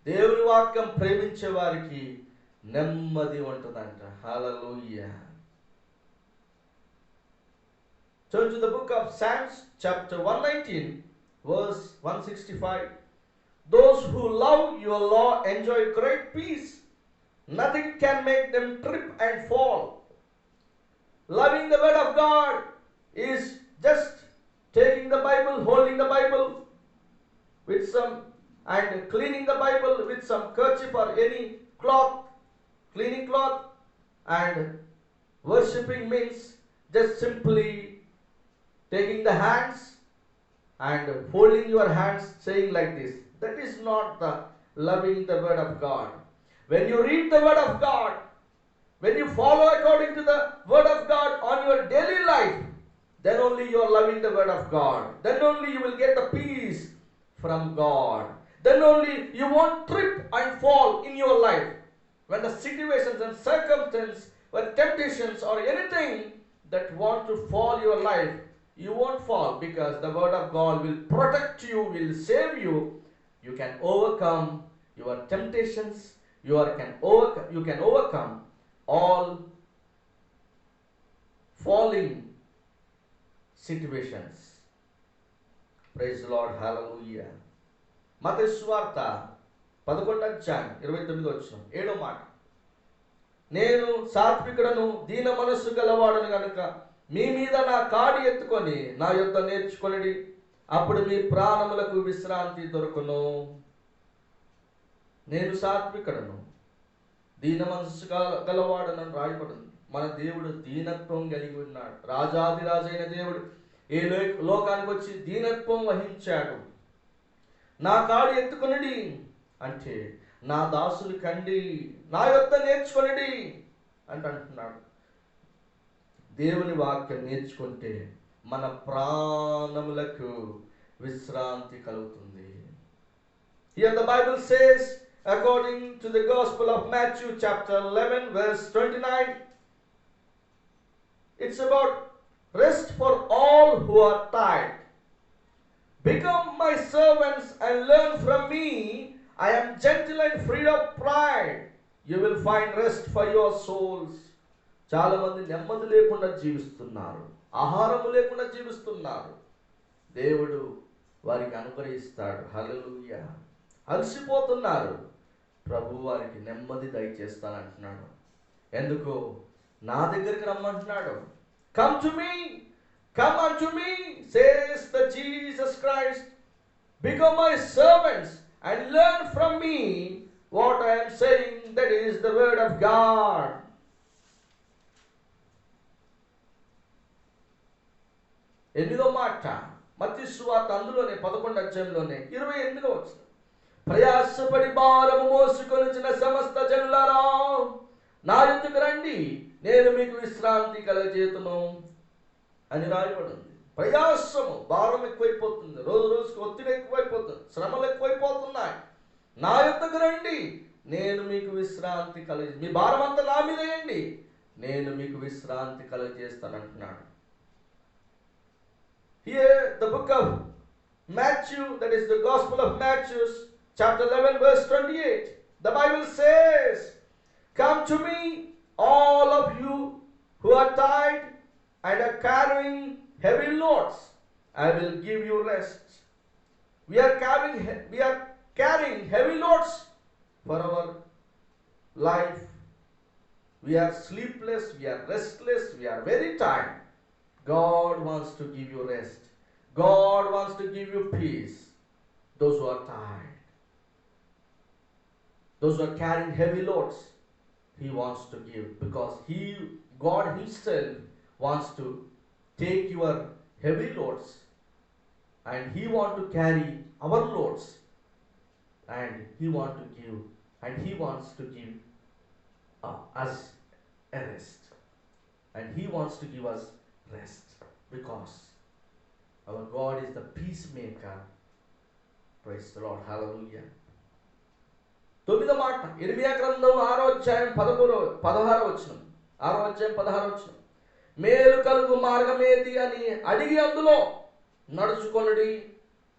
దేవుని వాక్యం ప్రేమించే వారికి నెమ్మది ఉంటుందంట. హల్లెలూయా. Turn to the book of Psalms chapter 119 verse 165. Those who love your law enjoy great peace. Nothing can make them trip and fall. Loving the word of God is just taking the Bible, holding the Bible with some, and cleaning the Bible with some kerchief or any cloth, cleaning cloth, and worshipping means just simply taking the hands and folding your hands, saying like this. That is not the loving the word of God. When you read the word of God, when you follow according to the word of God on your daily life, then only you are loving the word of God. Then only you will get the peace from God. Then only you won't trip and fall in your life. When the situations and circumstances, when temptations or anything that want to fall your life, you won't fall, because the word of God will protect you, will save you. You can overcome your temptations. You can overcome all falling situations. Praise the Lord. Hallelujah. మత్తయి సువార్త 11:29 7వ మాట. నేను సాత్వికుడను దీన మనస్సు గలవాడను గనుక మీ మీద నా కాడి ఎత్తుకొని నా యొద్ద నేర్చుకొనిడి, అప్పుడు మీ ప్రాణములకు విశ్రాంతి దొరుకును. నేను సాత్వికుడను దీన మనస్సు గలవాడనని రాయబడింది. మన దేవుడు దీనత్వం కలిగి ఉన్నాడు. రాజాదిరాజైన దేవుడు ఏ లోకానికి వచ్చి దీనత్వం వహించాడు. నా కాడి ఎత్తుకొనిడి అంటే నా దాసులు కండి, నా యొద్ద నేర్చుకొనిడి అంటున్నాడు. దేవుని వాక్యం నేర్చుకుంటే మన ప్రాణములకు విశ్రాంతి కలుగుతుంది. Here the Bible says, according to the Gospel of Matthew chapter 11 verse 29, it's about rest for all who are tired. Become my servants and learn from me. I am gentle and free of pride. You will find rest for your souls. చాలా మంది నెమ్మది లేకుండా జీవిస్తున్నారు, ఆహారము లేకుండా జీవిస్తున్నారు. దేవుడు వారికి అనుగ్రహిస్తాడు. హల్లెలూయా. అలసిపోతున్నారు, ప్రభు వారికి నెమ్మది దయచేస్తానంటున్నాడు. ఎందుకు? నా దగ్గరికి రమ్మంటున్నాడు. Come to me, come unto me, says the Jesus Christ. Become my servants and learn from me what I am saying, that is the word of God. ఎనిమిదో మాట మత్తయి సువార్త అందులోనే 11:28 ప్రయాసపడి భారము మోసుకొనిచిన సమస్త జనులారా నా యొద్దకు రండి, నేను మీకు విశ్రాంతి కలగజేతును అని రాయబడింది. ప్రయాసము, భారం ఎక్కువైపోతుంది, రోజు రోజుకి ఒత్తిడి ఎక్కువైపోతుంది, శ్రమలు ఎక్కువైపోతున్నాయి. నా యొద్దకు రండి, నేను మీకు విశ్రాంతి మీ భారం అంతా నా మీద వేయండి, నేను మీకు విశ్రాంతి కలగజేస్తానంటున్నాడు. Here the book of Matthew, that is the Gospel of Matthew chapter 11 verse 28, the Bible says, come to me all of you who are tired and are carrying heavy loads, I will give you rest. We are carrying heavy loads for our life. We are sleepless, we are restless, we are very tired. God wants to give you rest. God wants to give you peace. Those who are tired, those who are carrying heavy loads, He wants to give, because God Himself wants to take your heavy loads, and He wants to carry our loads, and He wants to give us a rest, and He wants to give us rest, because our God is the peacemaker. Praise the Lord. Hallelujah. 9వ మాట ఇర్మియా గ్రంథం 6వ అధ్యాయం 16 మేలు కలుగు మార్గమేది అని అడిగి అందులో నడుచుకొనుడి,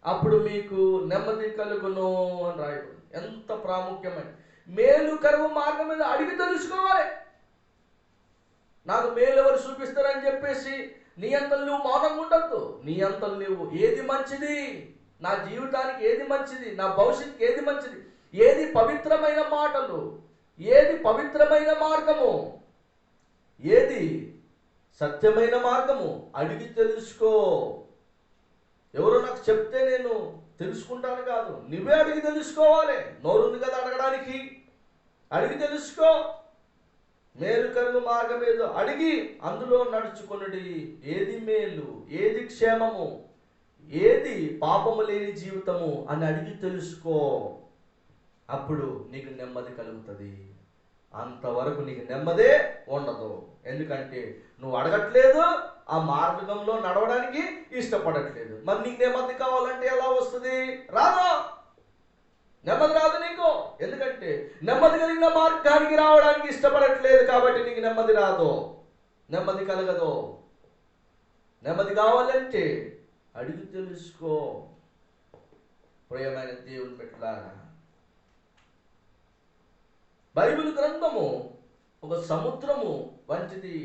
అప్పుడు మీకు నెమ్మది కలుగును అని రాయబడింది. ఎంత ప్రాముఖ్యమైన మేలు కరువు మార్గం మీద అడిగి తెలుసుకోవాలి. నాకు మేలు ఎవరు చూపిస్తారని చెప్పేసి నీ అంతలు నువ్వు మౌనంగా ఉండద్దు. నీ అంతలు నువ్వు ఏది మంచిది, నా జీవితానికి ఏది మంచిది, నా భవిష్యత్తుకి ఏది మంచిది, ఏది పవిత్రమైన మాటలు, ఏది పవిత్రమైన మార్గము, ఏది సత్యమైన మార్గము అడిగి తెలుసుకో. ఎవరో నాకు చెప్తే నేను తెలుసుకుంటాను కాదు, నువ్వే అడిగి తెలుసుకోవాలి. నోరుంది కదా అడగడానికి, అడిగి తెలుసుకో. మేలు కరుగు మార్గం ఏదో అడిగి అందులో నడుచుకొనుడి. ఏది మేలు, ఏది క్షేమము, ఏది పాపము లేని జీవితము అని అడిగి తెలుసుకో. అప్పుడు నీకు నెమ్మది కలుగుతుంది. అంతవరకు నీకు నెమ్మదే ఉండదు. ఎందుకంటే నువ్వు అడగట్లేదు, ఆ మార్గంలో నడవడానికి ఇష్టపడట్లేదు. మరి నీకు నెమ్మది కావాలంటే ఎలా వస్తుంది? రాదు, నెమ్మది రాదు నీకు. ఎందుకంటే నెమ్మది కలిగిన మార్గానికి రావడానికి ఇష్టపడట్లేదు కాబట్టి నీకు నెమ్మది రాదు, నెమ్మది కలగదు. నెమ్మది కావాలంటే అడిగి తెలుసుకో. ప్రియమైన దేవుని బిడ్డలారా, బైబిల్ గ్రంథము ఒక సముద్రము వంటిది.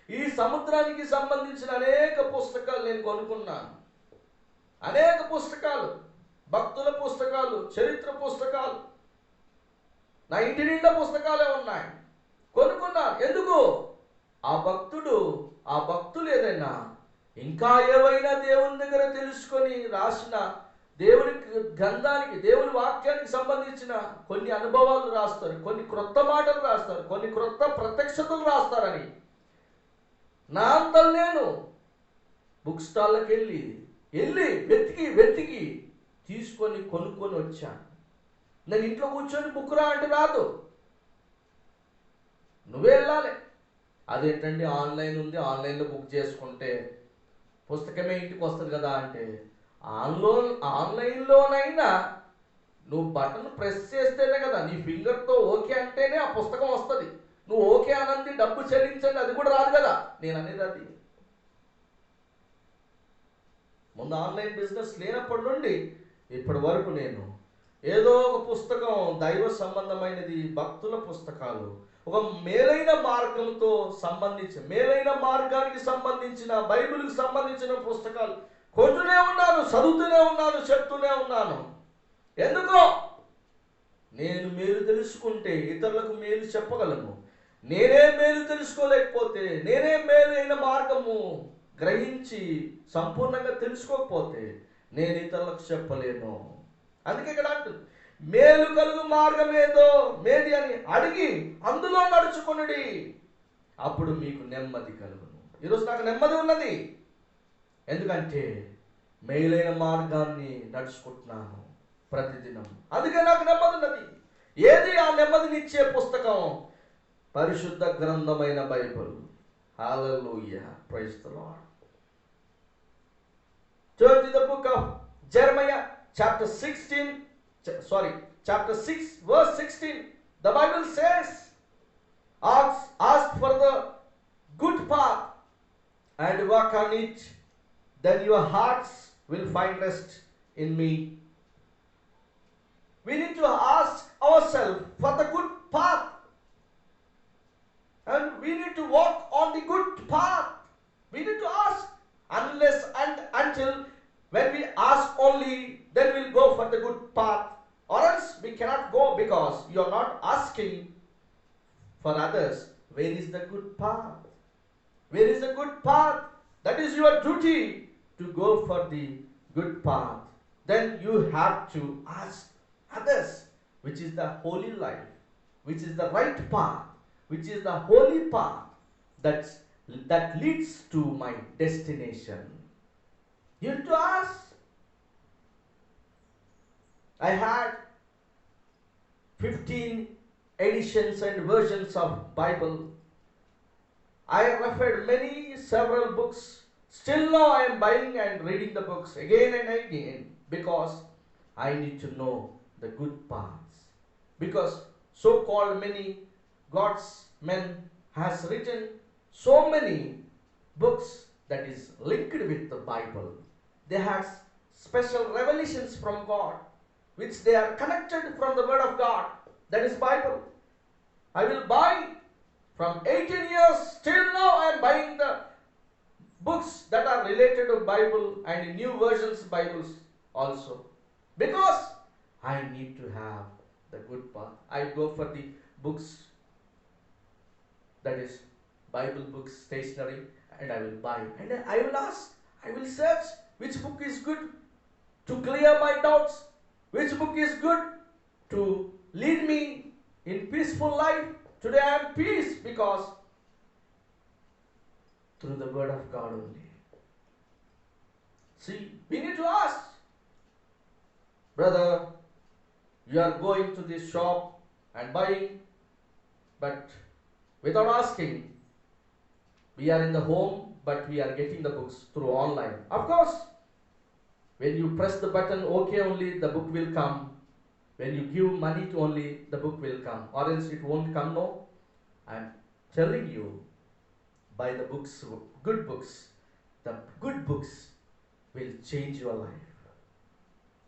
ఈ సముద్రానికి సంబంధించిన అనేక పుస్తకాలు నేను కొనుక్కున్నాను. అనేక పుస్తకాలు, భక్తుల పుస్తకాలు, చరిత్ర పుస్తకాలు, నా ఇంటి నిండా పుస్తకాలే ఉన్నాయి. కొనుక్కున్నాను. ఎందుకు? ఆ భక్తులు ఏదైనా ఇంకా ఏవైనా దేవుని దగ్గర తెలుసుకొని రాసిన దేవుని గ్రంథానికి, దేవుని వాక్యానికి సంబంధించిన కొన్ని అనుభవాలు రాస్తారు, కొన్ని క్రొత్త మాటలు రాస్తారు, కొన్ని క్రొత్త ప్రత్యక్షతలు రాస్తారని నా అంతలు నేను బుక్ స్టాల్కి వెళ్ళి వెతికి తీసుకొని కొనుక్కొని వచ్చాను. నేను ఇంట్లో కూర్చొని బుక్ రా అంటే రాదు, నువ్వే వెళ్ళాలి. అదేంటండి ఆన్లైన్ ఉంది, ఆన్లైన్లో బుక్ చేసుకుంటే పుస్తకమే ఇంటికి వస్తుంది కదా అంటే, ఆన్లైన్లోనైనా నువ్వు బటన్ ప్రెస్ చేస్తేనే కదా, నీ ఫింగర్తో ఓకే అంటేనే ఆ పుస్తకం వస్తుంది. నువ్వు ఓకే అనంది డబ్బు చెల్లించండి, అది కూడా రాదు కదా. నేను అనేది అది. ముందు ఆన్లైన్ బిజినెస్ లేనప్పటి నుండి ఇప్పటి వరకు నేను ఏదో ఒక పుస్తకం, దైవ సంబంధమైనది, భక్తుల పుస్తకాలు, ఒక మేలైన మార్గంతో సంబంధించి, మేలైన మార్గానికి సంబంధించిన, బైబిల్కి సంబంధించిన పుస్తకాలు కొంటూనే ఉన్నాను, చదువుతూనే ఉన్నాను, చెప్తూనే ఉన్నాను. ఎందుకో నేను మేలు తెలుసుకుంటే ఇతరులకు మేలు చెప్పగలను. నేనే మేలు తెలుసుకోలేకపోతే, నేనే మేలైన మార్గము గ్రహించి సంపూర్ణంగా తెలుసుకోకపోతే నేను ఇతరులకు చెప్పలేను. అందుకే ఇక్కడ అంటుంది, మేలు కలుగు మార్గం ఏదో మేది అని అడిగి అందులో నడుచుకొనుడి, అప్పుడు మీకు నెమ్మది కలుగును. ఈరోజు నాకు నెమ్మది ఉన్నది, ఎందుకంటే మేలైన మార్గాన్ని నడుచుకుంటున్నాను ప్రతిదినం. అందుకే నాకు నెమ్మది ఉన్నది. ఏది ఆ నెమ్మదినిచ్చే పుస్తకం? పరిశుద్ధ గ్రంథమైన Bible. Hallelujah, praise the Lord. Turn to the book of Jeremiah chapter 6 verse 16. The Bible says, ask for the good path and walk on it, then your hearts will find rest in me. We need to ask ourselves for the good path, and we need to walk on the good path. We need to ask. Unless and until when we ask only, then we'll go for the good path, or else we cannot go, because you are not asking for others. Where is the good path? Where is the good path? That is your duty, to go for the good path. Then you have to ask others, which is the holy life, which is the right path, which is the holy path that leads to my destination. You have to ask. I had 15 editions and versions of Bible. I referred several books. Still now I am buying and reading the books again and again, because I need to know the good paths. Because so-called many God's men has written so many books that is linked with the Bible. They have special revelations from God, which they are connected from the Word of God. That is Bible. I will buy from 18 years till now. I am buying the books that are related to Bible and new versions Bibles also, because I need to have the good path. I go for the books, that is Bible books, stationery, and I will buy. And I will ask, I will search which book is good to clear my doubts, which book is good to lead me in peaceful life. Today I am peace because through the Word of God only. See, we need to ask, brother, you are going to this shop and buying, but without asking, we are in the home, but we are getting the books through online. Of course, when you press the button, okay, only the book will come. When you give money to only, the book will come, or else it won't come, no. I am telling you, buy the books, good books. The good books will change your life.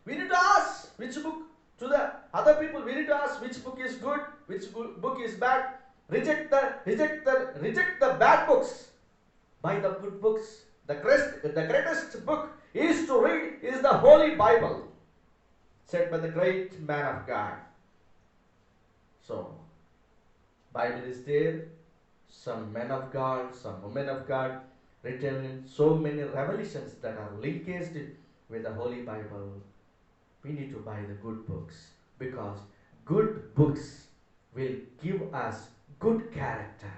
We need to ask which book to the other people. We need to ask which book is good, which book is bad. Reject the bad books. Buy the good books. The greatest book is to read is the Holy Bible, said by the great man of God. So, Bible is there. Some men of God, some women of God, written in so many revelations that are linked with the Holy Bible. We need to buy the good books, because good books will give us good character,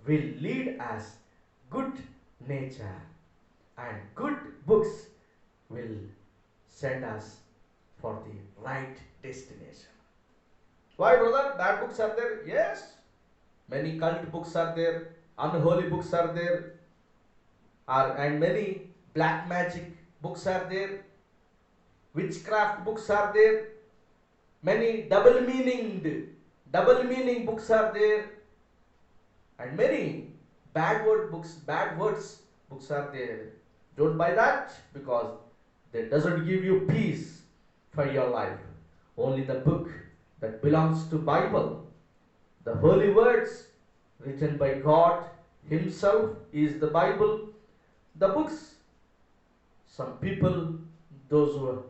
will lead us good nature, and good books will send us for the right destination. Why, brother? Bad books are there? Yes. Many cult books are there, unholy books are there, and many black magic books are there, witchcraft books are there, many double meaning books are there, and many bad words books are there. Don't buy that, because that doesn't give you peace for your life. Only the book that belongs to Bible, the holy words written by God Himself, is the Bible. The books, some people, those who are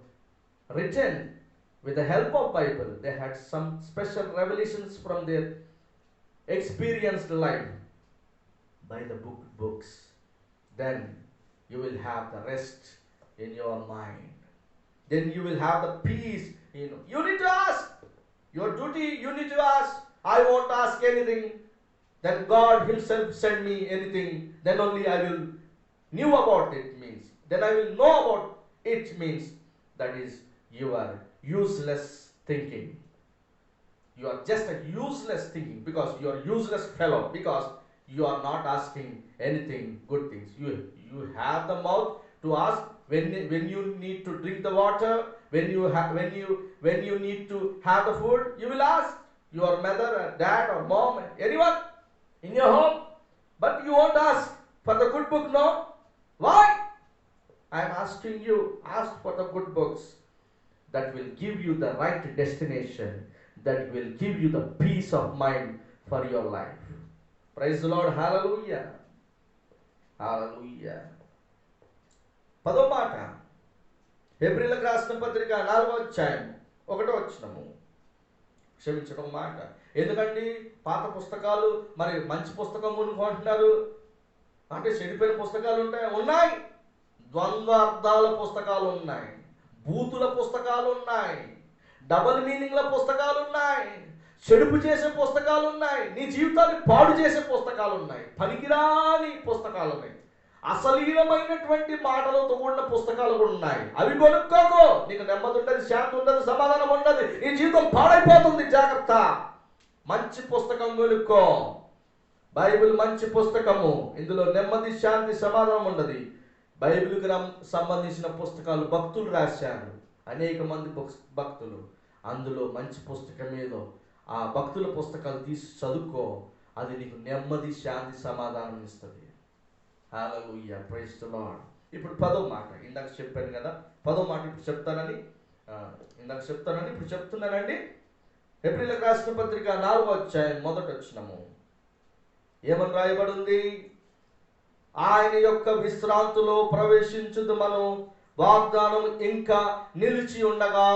written with the help of Bible, they had some special revelations from their experienced life. By the books, then you will have the rest in your mind. Then you will have the peace. You need to ask. Your duty, you need to ask. I won't ask anything. Then God Himself send me anything. Then only I will knew about it means. Then I will know about it means. That is your useless thinking. You are just a useless thinking, because you are useless fellow, because you are not asking anything good things. You have the mouth to ask when you need to drink the water, when you need to have the food, you will ask your mother or dad or mom, anyone in your home, but you won't ask for the good book, no? Why? I am asking you, ask for the good books that will give you the right destination, that will give you the peace of mind for your life. Praise the Lord. Hallelujah. Hallelujah. పదో మాట, హెబ్రీయులకు రాసిన పత్రిక 4వ అధ్యాయం 1వ వచనము. క్షమించడం మాట. ఎందుకండి పాత పుస్తకాలు మరి మంచి పుస్తకం కొనుక్కుంటున్నారు అంటే చెడిపోయిన పుస్తకాలు ఉన్నాయి. ద్వంద్వ అర్థాల పుస్తకాలు ఉన్నాయి, బూతుల పుస్తకాలు ఉన్నాయి, డబల్ మీనింగ్ల పుస్తకాలు ఉన్నాయి, చెడుపు చేసే పుస్తకాలు ఉన్నాయి, నీ జీవితాన్ని పాడు చేసే పుస్తకాలు ఉన్నాయి, పనికిరాని పుస్తకాలు ఉన్నాయి, అసలీలమైనటువంటి మాటలతో కూడిన పుస్తకాలు కూడా ఉన్నాయి. అవి కొనుక్కోకు. నీకు నెమ్మది ఉండదు, శాంతి ఉండదు, సమాధానం ఉండదు, నీ జీవితం పాడైపోతుంది. జాగ్రత్త. మంచి పుస్తకం కొనుక్కో. బైబిల్ మంచి పుస్తకము. ఇందులో నెమ్మది, శాంతి, సమాధానం ఉండదు. బైబిల్కి సంబంధించిన పుస్తకాలు భక్తులు రాశారు, అనేక మంది భక్తులు. అందులో మంచి పుస్తకం ఏదో ఆ భక్తుల పుస్తకాలు తీసి చదువుకో. అది నీకు నెమ్మది, శాంతి, సమాధానం ఇస్తుంది. హల్లెలూయా. Praise the Lord. ఇప్పుడు 10వ మాట, ఇందాక చెప్పాను కదా, 10వ మాట ఇప్పుడు చెప్తానని, ఇందాక చెప్తానని ఇప్పుడు చెప్తున్నానండి. హెబ్రీయులకు రాసిన పత్రిక 4వ అధ్యాయం మొదటి వచనము ఏమని రాయబడి ఉంది? ఆయన యొక్క విశ్రాంతిలో ప్రవేశించుదు మనం వాగ్దానం ఇంకా నిలిచి ఉండగా.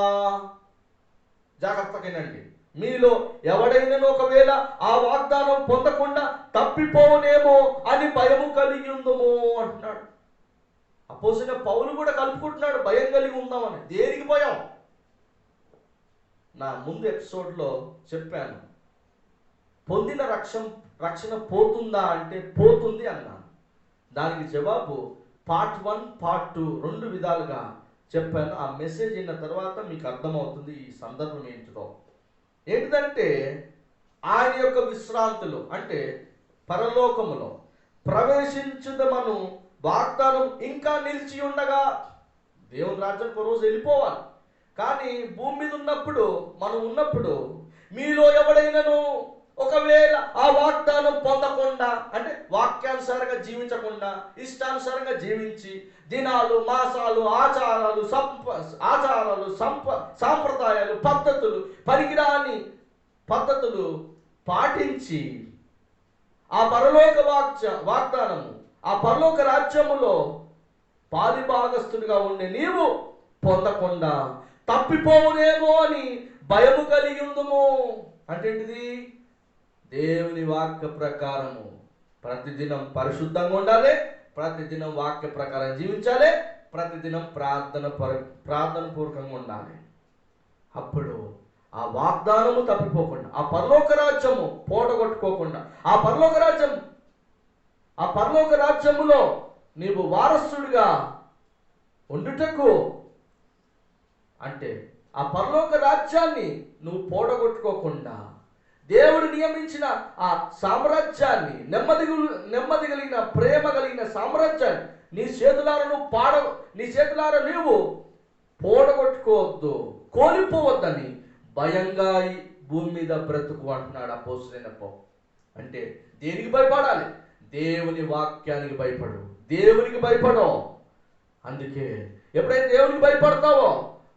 జాగ్రత్తగానండి. మీలో ఎవడైనా ఒకవేళ ఆ వాగ్దానం పొందకుండా తప్పిపోనేమో అని భయము కలిగి ఉందము అంటున్నాడు. అపోజిన పౌలు కూడా కలుపుకుంటున్నాడు భయం కలిగి ఉందామని. దేనికి భయం? నా ముందు ఎపిసోడ్లో చెప్పాను, పొందిన రక్షణ పోతుందా అంటే పోతుంది అన్నాను. దానికి జవాబు పార్ట్ 1 పార్ట్ 2 2 విధాలుగా చెప్పాను. ఆ మెసేజ్ అయిన తర్వాత మీకు అర్థమవుతుంది ఈ సందర్భం ఏంటిదో. ఏంటిదంటే ఆయన యొక్క విశ్రాంతులు అంటే పరలోకములో ప్రవేశించుదమను వాగ్దానం ఇంకా నిలిచి ఉండగా. దేవుని రాజ్యానికి ఒక రోజు వెళ్ళిపోవాలి. కానీ భూమి మీద ఉన్నప్పుడు, మనం ఉన్నప్పుడు మీలో ఎవడైనాను ఒకవేళ ఆ వాగ్దానం పొందకుండా అంటే వాక్యానుసారంగా జీవించకుండా ఇష్టానుసారంగా జీవించి దినాలు, మాసాలు, ఆచారాలు, సాంప్రదాయాలు, పద్ధతులు, పనికిరాని పద్ధతులు పాటించి ఆ పరలోక వాగ్దానము, ఆ పరలోక రాజ్యములో పాలిభాగస్తుడిగా ఉండే నీవు పొందకుండా తప్పిపోవునేమో అని భయము కలిగి ఉందుము. అంటే ఏంటిది? దేవుని వాక్య ప్రకారము ప్రతిదినం పరిశుద్ధంగా ఉండాలి, ప్రతిదినం వాక్య ప్రకారం జీవించాలి, ప్రతిదినం ప్రార్థన పూర్వకంగా ఉండాలి. అప్పుడు ఆ వాగ్దానము తప్పిపోకుండా, ఆ పరలోక రాజ్యము పోటగొట్టుకోకుండా, ఆ పరలోక రాజ్యములో నీవు వారసుడిగా ఉండుటకు అంటే ఆ పరలోక రాజ్యాన్ని నువ్వు పోడగొట్టుకోకుండా దేవుడు నియమించిన ఆ సామ్రాజ్యాన్ని, నెమ్మది కలిగిన ప్రేమ కలిగిన సామ్రాజ్యాన్ని నీ చేతులారా నీవు పోడగొట్టుకోవద్దు, కోల్పోవద్దని భయంగా ఈ భూమి మీద బ్రతుకు అంటున్నాడు అపోస్తలుడైన పౌలు. అంటే దేనికి భయపడాలి? దేవుని వాక్యానికి భయపడు, దేవునికి భయపడో. అందుకే ఎప్పుడైతే దేవునికి భయపడతావో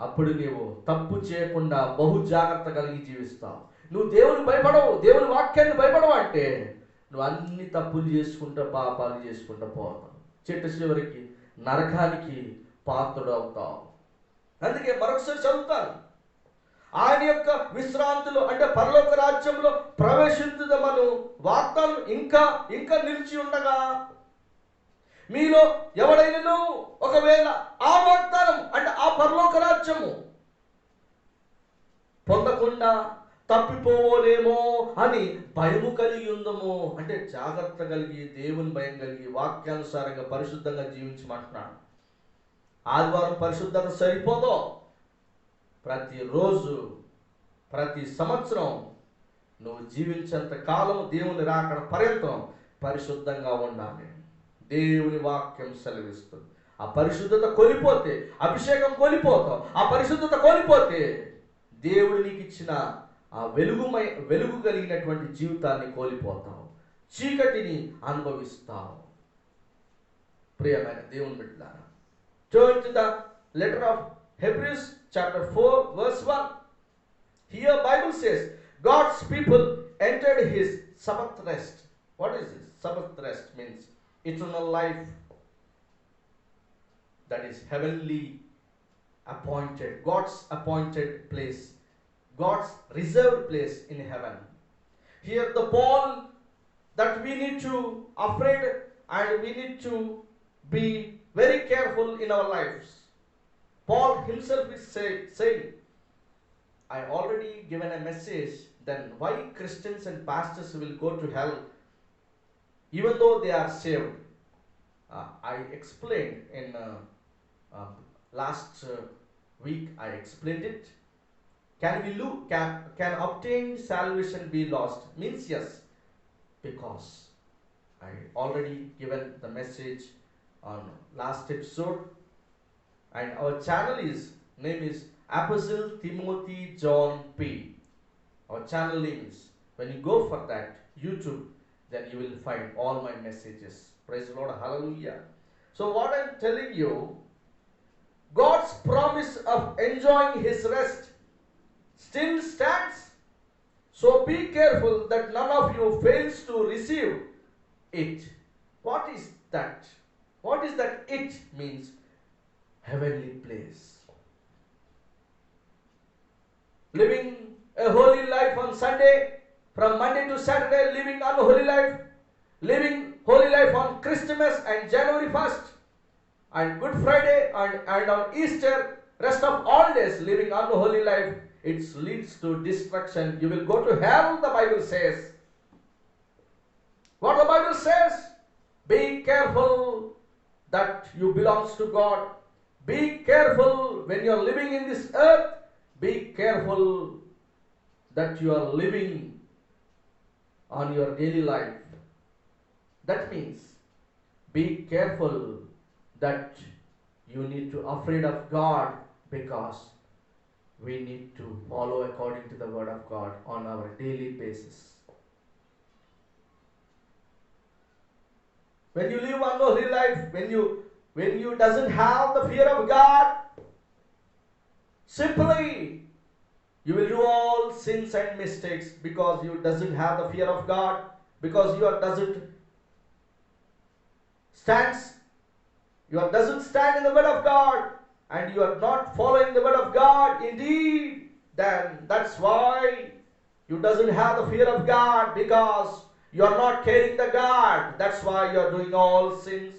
అప్పుడు నీవు తప్పు చేయకుండా బహు జాగ్రత్త కలిగి జీవిస్తావు. నువ్వు దేవుని భయపడవు, దేవుని వాక్యాన్ని భయపడవు అంటే నువ్వు అన్ని తప్పులు చేసుకుంటా, పాపాలు చేసుకుంటా పోతావు. చివరికి నరకానికి పాత్రుడు అవుతావు. అందుకే మరొకసారి చదువుతాను. ఆయన యొక్క విశ్రాంతిలో అంటే పరలోక రాజ్యంలో ప్రవేశించుదమను వాగ్దానం ఇంకా నిలిచి ఉండగా. మీలో ఎవడైనాను ఒకవేళ ఆ వాగ్దానం అంటే ఆ పరలోక రాజ్యము పొందకుండా తప్పిపోలేమో అని భయము కలిగి ఉందము. అంటే జాగ్రత్త కలిగి, దేవుని భయం కలిగి, వాక్యానుసారంగా పరిశుద్ధంగా జీవించమంటున్నాడు. ఆదివారం పరిశుద్ధత సరిపోదో, ప్రతిరోజు ప్రతి సంవత్సరం నువ్వు జీవించేంత కాలం దేవుని రాకడ పర్యంతం పరిశుద్ధంగా ఉండాలి. దేవుని వాక్యం సెలవిస్తుంది. ఆ పరిశుద్ధత కోల్పోతే అభిషేకం కోల్పోతావు. ఆ పరిశుద్ధత కోల్పోతే దేవుడు నీకు ఇచ్చిన ఆ వెలుగు కలిగినటువంటి జీవితాన్ని కోల్పోతావు, చీకటిని అనుభవిస్తావు. ప్రియమైన దేవుని బిడ్డలారా, turn to the letter of Hebrews chapter 4 verse 1. Here Bible says God's people entered his Sabbath rest. What is this? Sabbath rest means eternal life, that is heavenly appointed, God's appointed place, God's reserved place in heaven. Here the Paul that we need to afraid and we need to be very careful in our lives. Paul himself is saying, I already given a message, then why Christians and pastors will go to hell even though they are saved. I explained in last week, I explained it. Can obtain salvation be lost? Means yes, because I already given the message on last episode, and our channel name is Apostle Timothy John P. Our channel name is, when you go for that YouTube, then you will find all my messages. Praise the Lord, hallelujah. So what I'm telling you, God's promise of enjoying His rest still stands. So be careful that none of you fails to receive it. What is that? What is that it means? Heavenly place. Living a holy life on Sunday, from Monday to Saturday, living unholy life, living holy life on Christmas and January 1st, and Good Friday and on Easter, rest of all days living unholy life, it leads to destruction. You will go to hell, the Bible says. What the Bible says? Be careful that you belongs to God. Be careful when you are living in this earth. Be careful that you are living on your daily life. That means be careful that you need to afraid of God, because we need to follow according to the word of God on our daily basis. When you live unholy life, when you doesn't have the fear of God, simply you will do all sins and mistakes, because you doesn't have the fear of God, because you doesn't stand in the word of God, and you are not following the word of God indeed, then that's why you doesn't have the fear of God, because you are not caring the God. That's why you are doing all sins.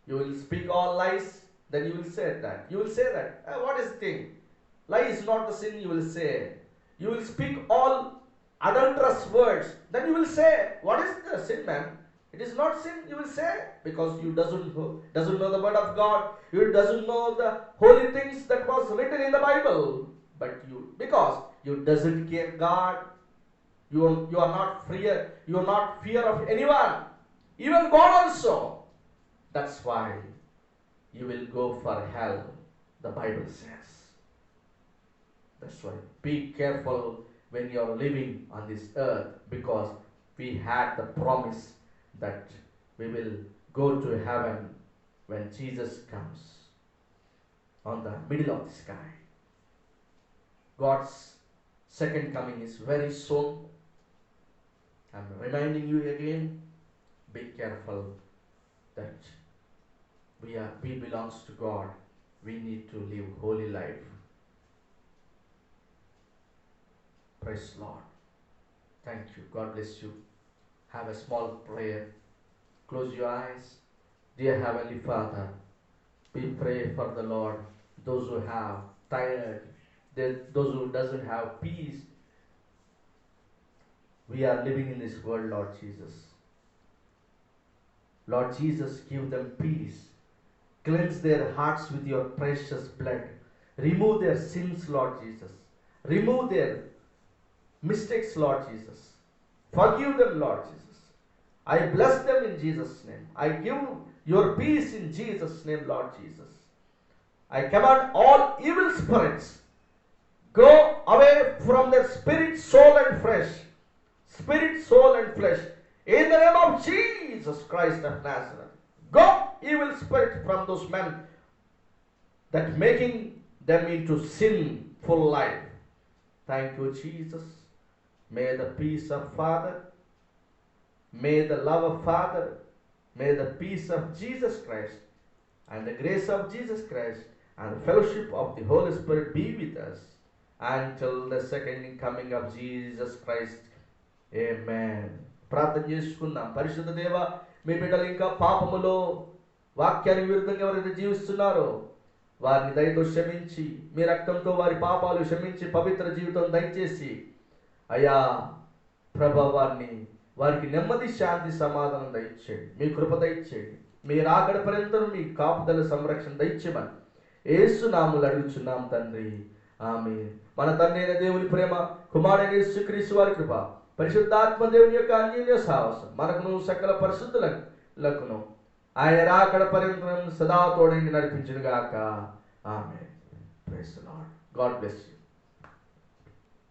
You will speak all lies, then you will say that. You will say that. What is the thing? Lie is not the sin, you will say. You will speak all adulterous words, then you will say, what is the sin, man? It is not sin, you will say, because you doesn't know the word of God. You doesn't know the holy things that was written in the Bible. But because you doesn't care God, you are not fear. You are not fear of anyone, even God also. That's why you will go for hell, the Bible says. That's why be careful when you are living on this earth, because we had the promise that we will go to heaven when Jesus comes on the middle of the sky. God's second coming is very soon. I'm reminding you again, be careful that we belongs to God. We need to live holy life. Praise Lord. Thank you. God bless you. Have a small prayer. Close your eyes. Dear Heavenly Father, we pray for the Lord, those who have tired, those who doesn't have peace. We are living in this world, Lord Jesus. Lord Jesus, give them peace. Cleanse their hearts with your precious blood. Remove their sins, Lord Jesus. Remove their mistakes, Lord Jesus. Forgive them, Lord Jesus. I bless them in Jesus' name. I give your peace in Jesus' name, Lord Jesus. I command all evil spirits, go away from their spirit, soul and flesh. Spirit, soul and flesh. In the name of Jesus Christ of Nazareth. Go, evil spirit, from those men that making them into sinful life. Thank you, Jesus. May the peace of Father, may the love of Father, may the peace of Jesus Christ and the grace of Jesus Christ and the fellowship of the Holy Spirit be with us until the second coming of Jesus Christ. Amen. ప్రార్థన చేసుకుందాం. పరిశుద్ధ దేవ, మీ బిడ్డలు ఇంకా పాపములో వాక్యానికి విరుద్ధంగా ఎవరైతే జీవిస్తున్నారో వారిని దయతో క్షమించి, మీ రక్తంతో వారి పాపాలు క్షమించి పవిత్ర జీవితం దయచేసి, అయ్యా ప్రభావాన్ని వారికి నెమ్మది, శాంతి, సమాధానం దయచేయండి. మీ కృప దయచేయండి. మీ రాకడ పర్యంతం మీ కాపుదల సంరక్షణ దయచేయమని యేసు నామములో అడుగుచున్నాం తండ్రి. ఆమేన్. మన తండ్రి అయిన దేవుని ప్రేమ, కుమారుడైన యేసుక్రీస్తు వారి కృప, పరిశుద్ధాత్మ దేవుని యొక్క అన్యోన్య సహవాసం మనకును సకల పరిశుద్ధులకును ఆయన రాకడ పర్యంతం సదా తోడైండి నడిపించును గాక. Amen. Praise the Lord. God bless you.